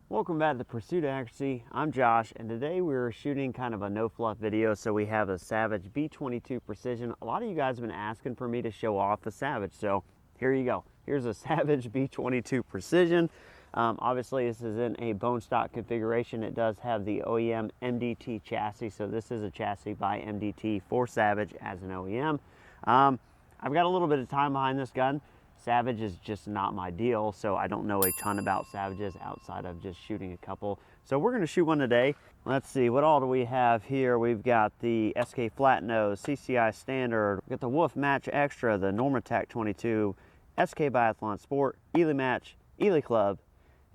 Welcome back to the Pursuit of Accuracy. I'm Josh, and today we're shooting kind of a no fluff video. So we have a Savage B22 Precision. A lot of you guys have been asking for me to show off the Savage, so here you go. Here's a Savage B22 Precision. Obviously this is in a bone stock configuration. It does have the OEM MDT chassis, so this is a chassis by MDT for Savage as an OEM. I've got a little bit of time behind this gun. Savage is just not my deal, so I don't know a ton about Savages outside of just shooting a couple. So we're gonna shoot one today. Let's see, what all do we have here? We've got the SK Flat Nose, CCI Standard, we've got the Wolf Match Extra, the Normatec 22, SK Biathlon Sport, Ely Match, Ely Club,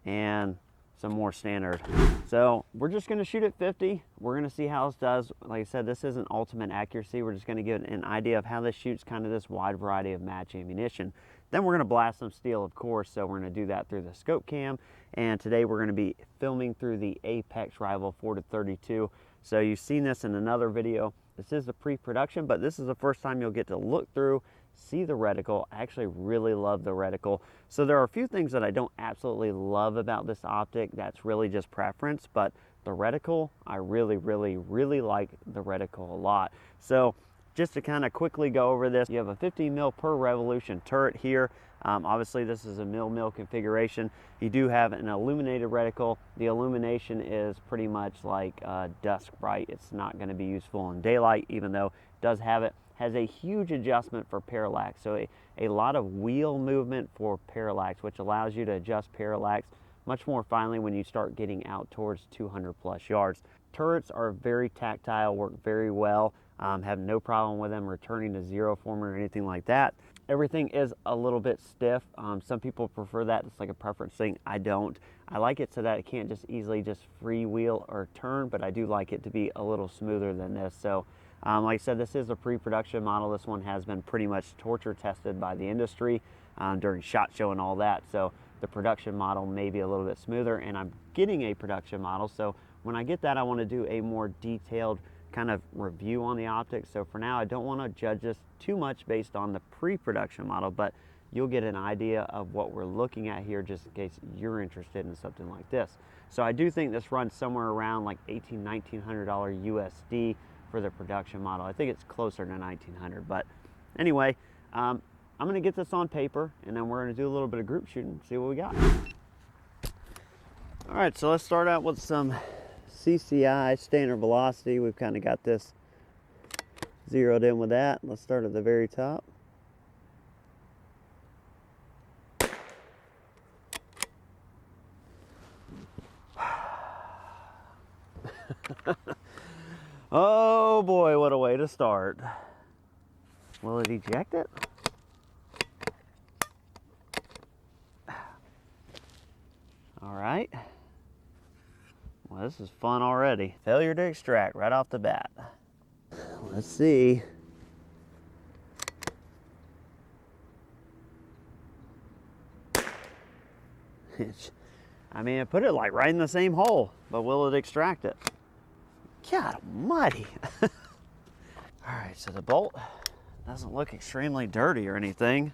and some more standard. So we're just gonna shoot at 50. We're gonna see how this does. Like I said, this isn't ultimate accuracy. We're just gonna give an idea of how this shoots kind of this wide variety of match ammunition. Then we're gonna blast some steel, of course, so we're gonna do that through the scope cam. And today we're gonna be filming through the Apex Rival 4-32. So you've seen this in another video. This is the pre-production, but this is the first time you'll get to look through, see the reticle. I actually really love the reticle. So there are a few things that I don't absolutely love about this optic. That's really just preference, but the reticle, I really like the reticle a lot. So just to kind of quickly go over this, you have a 50 mil per revolution turret here. Obviously this is a mil configuration. You do have an illuminated reticle. The illumination is pretty much like dusk bright. It's not going to be useful in daylight, even though it does have it. Has a huge adjustment for parallax, so a lot of wheel movement for parallax, which allows you to adjust parallax much more finely when you start getting out towards 200 plus yards. Turrets are very tactile, work very well. Have no problem with them returning to zero for me or anything like that. Everything is a little bit stiff. Some people prefer that. It's like a preference thing. I don't. I like it so that it can't just easily just freewheel or turn, but I do like it to be a little smoother than this. So like I said, this is a pre-production model. This one has been pretty much torture tested by the industry during SHOT Show and all that. So the production model may be a little bit smoother, and I'm getting a production model. So when I get that, I want to do a more detailed kind of review on the optics. So for now, I don't want to judge this too much based on the pre-production model, but you'll get an idea of what we're looking at here just in case you're interested in something like this. So I do think this runs somewhere around like $1,800 USD for the production model. I think it's closer to 1900, but anyway, I'm gonna get this on paper and then we're gonna do a little bit of group shooting, see what we got. All right, so let's start out with some CCI standard velocity. We've kind of got this zeroed in with that. Let's start at the very top. Oh boy, what a way to start. Will it eject it? All right. Well, this is fun already. Failure to extract right off the bat. Let's see. I mean, I put it like right in the same hole, but will it extract it? God almighty. All right, so the bolt doesn't look extremely dirty or anything.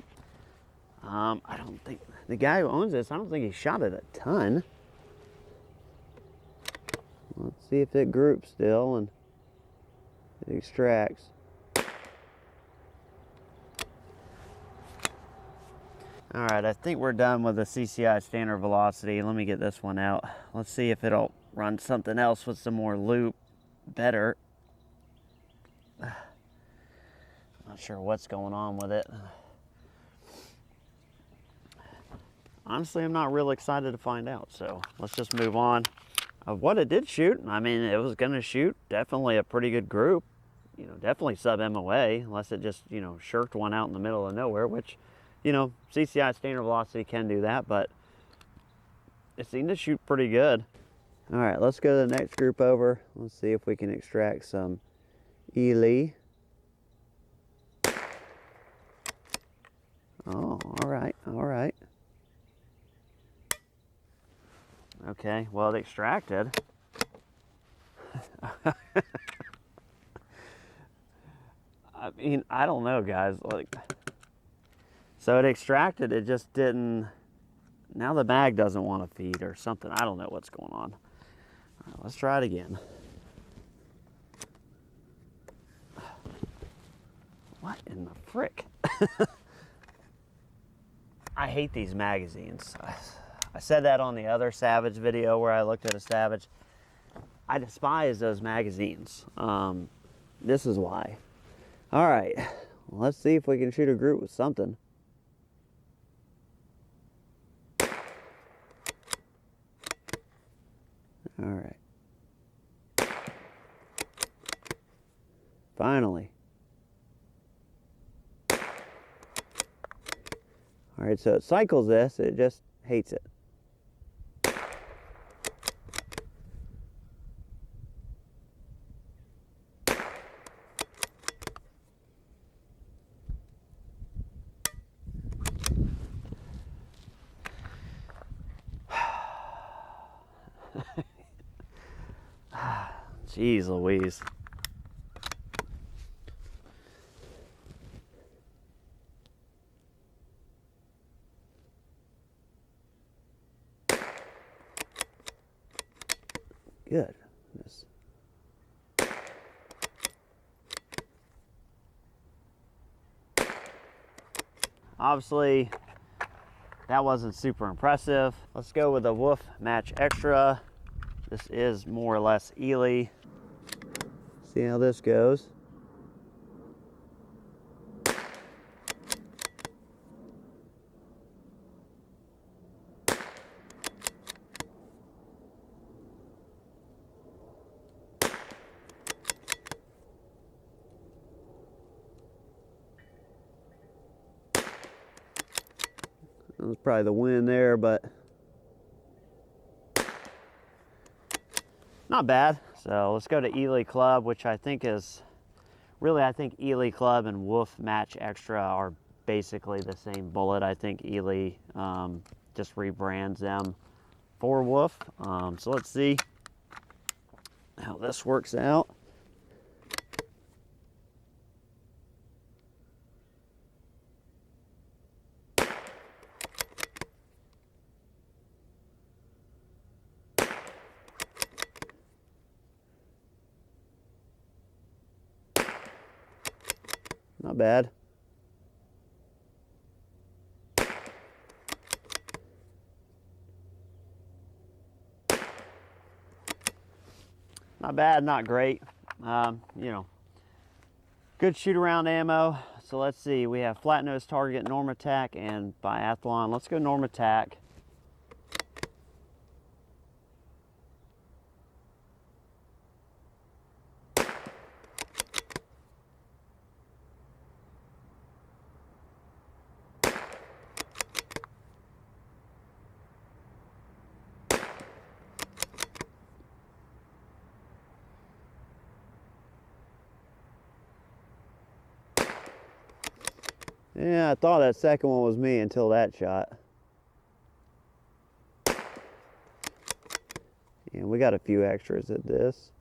I don't think, the guy who owns this, I don't think he shot it a ton. Let's see if it groups still and it extracts. All right, I think we're done with the CCI standard velocity. Let me get this one out. Let's see if it'll run something else with some more loop better. Not sure what's going on with it. Honestly, I'm not real excited to find out, so let's just move on. Of what it did shoot, I mean, it was gonna shoot definitely a pretty good group. You know, definitely sub MOA, unless it just, you know, shirked one out in the middle of nowhere, which, you know, CCI standard velocity can do that, but it seemed to shoot pretty good. All right, let's go to the next group over. Let's see if we can extract some Ely. Oh, all right, all right. Okay, well, it extracted. I mean, I don't know, guys. Like, so it extracted, it just didn't now the mag doesn't want to feed or something. I don't know what's going on. All right, let's try it again. What in the frick? I hate these magazines. I said that on the other Savage video where I looked at a Savage. I despise those magazines. This is why. All right, well, let's see if we can shoot a group with something. All right. Finally. All right, so it cycles this, it just hates it. Jeez Louise. Goodness. Obviously, that wasn't super impressive. Let's go with a Wolf Match Extra. This is more or less Ely. See how this goes. That was probably the wind there, but not bad. So let's go to Ely Club, which I think is, really I think Ely Club and Wolf Match Extra are basically the same bullet. I think Ely just rebrands them for Wolf. So let's see how this works out. Not bad. Not bad, not great. You know, good shoot around ammo. So let's see, we have flat nose target, Normatec, and biathlon. Let's go Normatec. Yeah, I thought that second one was me until that shot. And we got a few extras at this.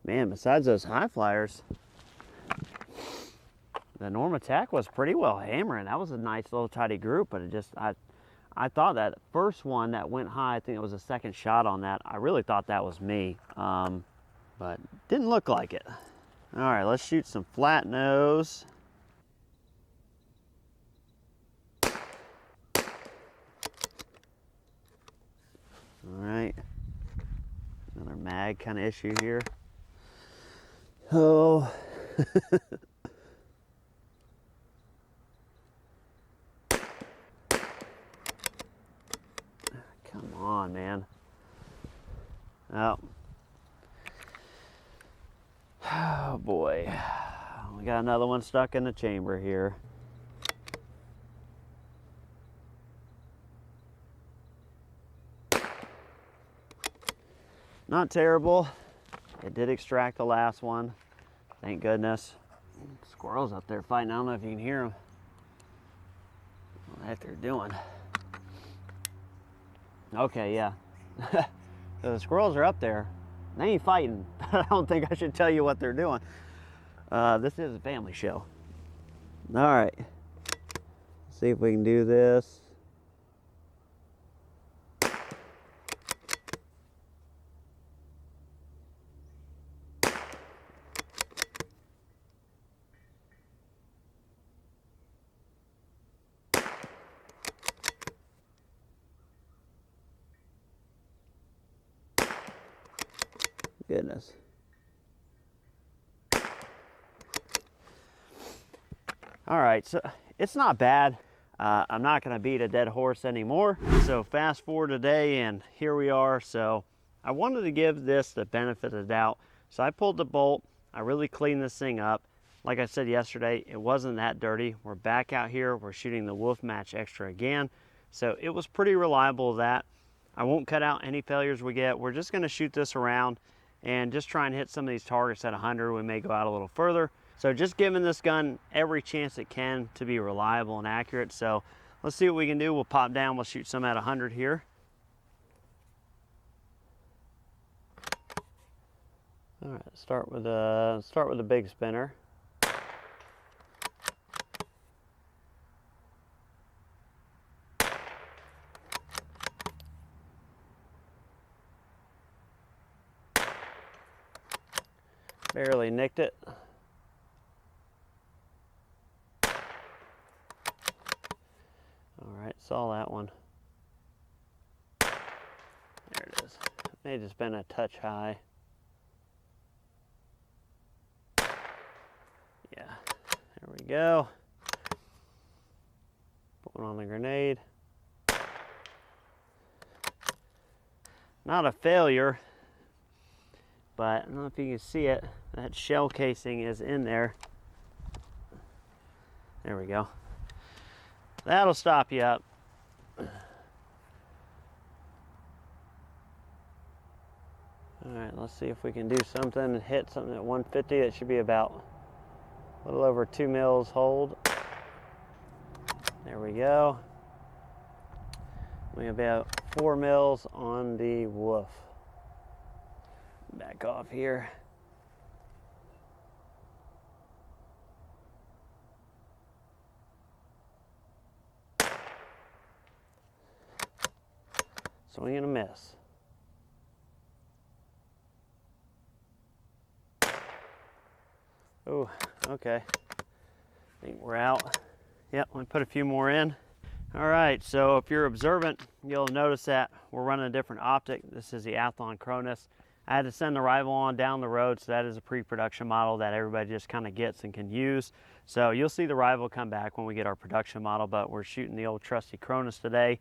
Man, besides those high flyers, the Normatec was pretty well hammering. That was a nice little tidy group, but it just, I thought that first one that went high, I think it was a second shot on that. I really thought that was me, but didn't look like it. All right, let's shoot some flat nose. All right, another mag kind of issue here. Oh. Come on, man. Oh. Oh boy. We got another one stuck in the chamber here. Not terrible. It did extract the last one. Thank goodness. Squirrels up there fighting. I don't know if you can hear them. What they're doing. Okay, yeah. So the squirrels are up there. They ain't fighting. I don't think I should tell you what they're doing. This is a family show. All right, see if we can do this. Goodness. All right, so it's not bad. I'm not gonna beat a dead horse anymore. So fast forward today and here we are. So I wanted to give this the benefit of the doubt. So I pulled the bolt, I really cleaned this thing up. Like I said yesterday, it wasn't that dirty. We're back out here, we're shooting the Wolf Match Extra again. So it was pretty reliable that. I won't cut out any failures we get. We're just gonna shoot this around and just try and hit some of these targets at 100. We may go out a little further. So just giving this gun every chance it can to be reliable and accurate. So let's see what we can do. We'll pop down, we'll shoot some at 100 here. All right, start with the big spinner. Barely nicked it. All right, saw that one. There it is. It may have just been a touch high. Yeah, there we go. Put one on the grenade. Not a failure, but I don't know if you can see it. That shell casing is in there. There we go. That'll stop you up. All right, let's see if we can do something and hit something at 150. That should be about a little over 2 mils hold. There we go. We have about 4 mils on the Wolf. Back off here. Swing and a miss. Oh, okay. I think we're out. Yep, let me put a few more in. All right, so if you're observant, you'll notice that we're running a different optic. This is the Athlon Cronus. I had to send the rival on down the road, so that is a pre-production model that everybody just kind of gets and can use. So you'll see the rival come back when we get our production model, but we're shooting the old trusty Cronus today.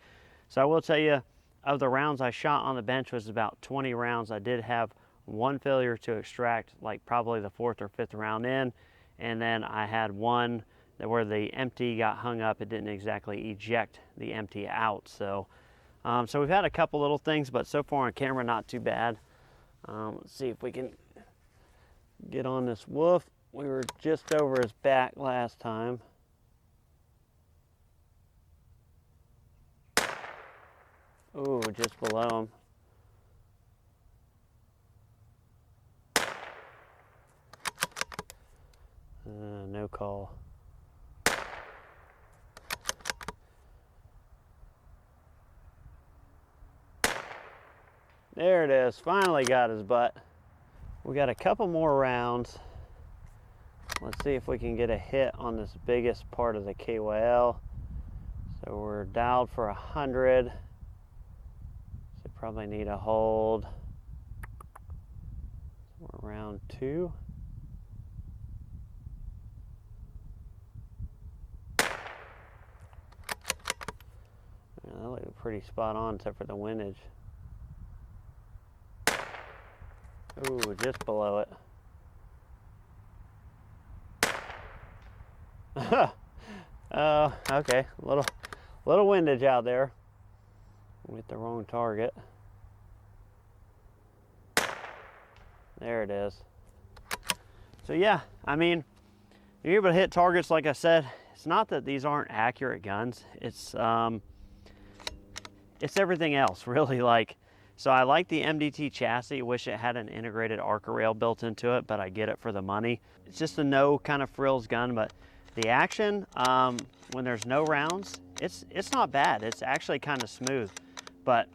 So I will tell you, of the rounds I shot on the bench was about 20 rounds. I did have one failure to extract, like probably the 4th or 5th round in, and then I had one where the empty got hung up. It didn't exactly eject the empty out. So so we've had a couple little things, but so far on camera, not too bad. Let's see if we can get on this Wolf. We were just over his back last time. Ooh, just below him. No call. There it is, finally got his butt. We got a couple more rounds. Let's see if we can get a hit on this biggest part of the KYL. So we're dialed for 100. So probably need a hold. We're round 2. Yeah, that looked pretty spot on except for the windage. Ooh, just below it. Okay, little windage out there. With the wrong target. There it is. So yeah, I mean, you're able to hit targets. Like I said, it's not that these aren't accurate guns. It's everything else, really. Like, So I like the MDT chassis. Wish it had an integrated ARCA rail built into it, but I get it for the money. It's just a no kind of frills gun, but the action, when there's no rounds, it's not bad. It's actually kind of smooth, but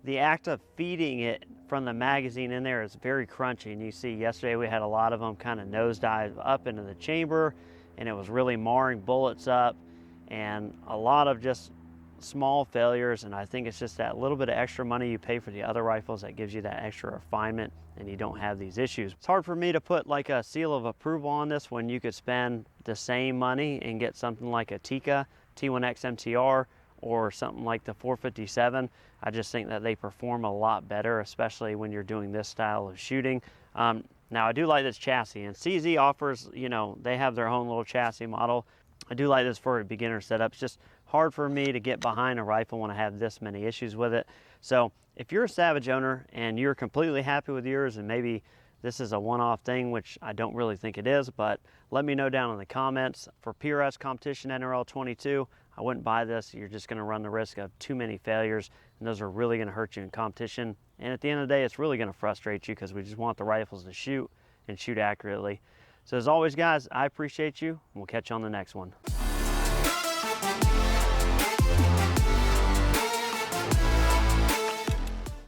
the act of feeding it from the magazine in there is very crunchy. And you see yesterday we had a lot of them kind of nosedive up into the chamber, and it was really marring bullets up, and a lot of just small failures. And I think it's just that little bit of extra money you pay for the other rifles that gives you that extra refinement, and you don't have these issues. It's hard for me to put like a seal of approval on this when you could spend the same money and get something like a Tikka T1X MTR or something like the 457. I just think that they perform a lot better, especially when you're doing this style of shooting. Now I do like this chassis, and CZ offers, you know, they have their own little chassis model. I do like this for a beginner setup. It's just hard for me to get behind a rifle when I have this many issues with it. So if you're a Savage owner and you're completely happy with yours, and maybe this is a one-off thing, which I don't really think it is, but let me know down in the comments. For PRS competition NRL 22, I wouldn't buy this. You're just gonna run the risk of too many failures, and those are really gonna hurt you in competition. And at the end of the day, it's really gonna frustrate you because we just want the rifles to shoot and shoot accurately. So as always, guys, I appreciate you, and we'll catch you on the next one.